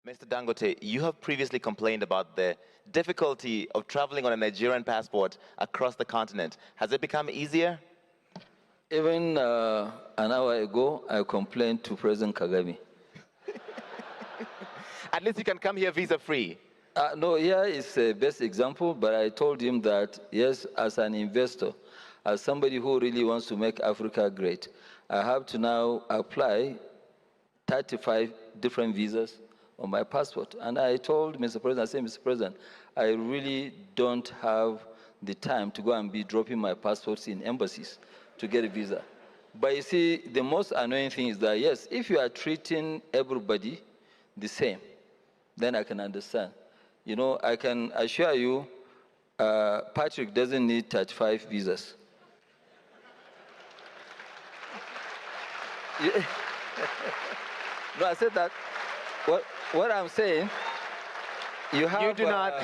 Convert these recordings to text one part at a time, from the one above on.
Mr. Dangote, you have previously complained about the difficulty of traveling on a Nigerian passport across the continent. Has it become easier? Even an hour ago, I complained to President Kagame. At least you can come here visa-free. No, here is the best example, but I told him that, yes, as an investor, as somebody who really wants to make Africa great, I have to now apply 35 different visas on my passport. And I told Mr. President, I said, Mr. President, I really don't have the time to go and be dropping my passports in embassies to get a visa. But you see, the most annoying thing is that, yes, if you are treating everybody the same, then I can understand. You know, I can assure you, Patrick doesn't need 35 visas. No, I said that. What I'm saying, you have... You do not...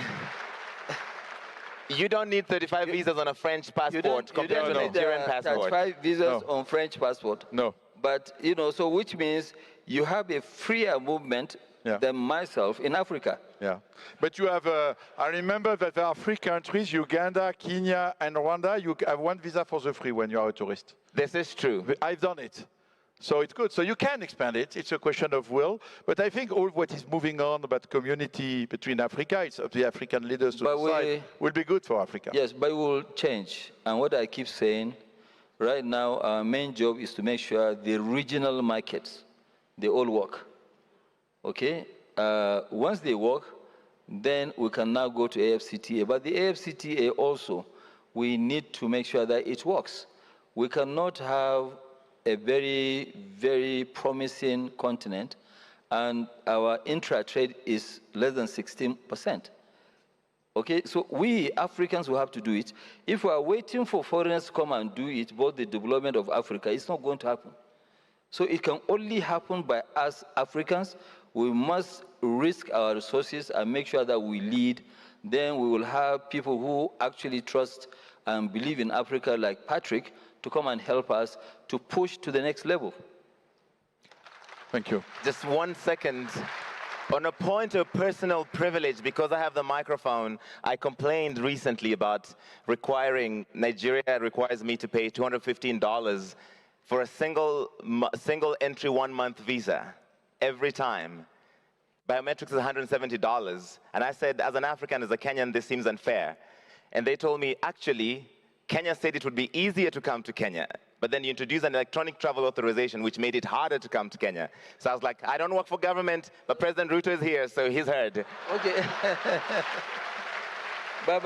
You don't need 35 visas on a French passport compared to a Nigerian passport. 35 visas on French passport. No. But, you know, so which means you have a freer movement than myself in Africa. Yeah. But you have, I remember that there are 3 countries, Uganda, Kenya, and Rwanda. You have 1 visa for the free when you are a tourist. This is true. I've done it. So it's good. So you can expand it. It's a question of will. But I think all what is moving on about community between Africa, it's up to the African leaders to decide, will be good for Africa. Yes, but it will change. And what I keep saying, right now, our main job is to make sure the regional markets, they all work. Okay? Once they work, then we can now go to AFCTA. But the AFCTA also, we need to make sure that it works. We cannot have a very, very promising continent, and our intra-trade is less than 16%. Okay, so we Africans will have to do it. If we are waiting for foreigners to come and do it, both the development of Africa, it's not going to happen. So it can only happen by us Africans. We must risk our resources and make sure that we lead. Then we will have people who actually trust and believe in Africa, like Patrick, to come and help us to push to the next level. Thank you. Just 1 second. On a point of personal privilege, because I have the microphone, I complained recently about Nigeria requires me to pay $215 for a single entry 1-month visa every time. Biometrics is $170. And I said, as an African, as a Kenyan, this seems unfair. And they told me, actually, Kenya said it would be easier to come to Kenya, but then you introduced an electronic travel authorization, which made it harder to come to Kenya. So I was like, I don't work for government, but President Ruto is here, so he's heard. Okay. But